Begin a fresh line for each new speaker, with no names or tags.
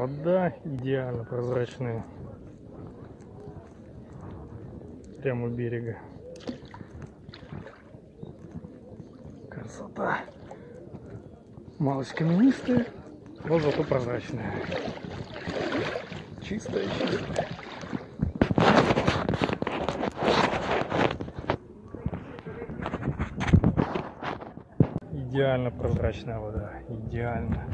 Вода идеально прозрачная. Прямо у берега. Красота. Малость каменистая, но зато прозрачная. Чистая, чистая. Идеально прозрачная вода. Идеально.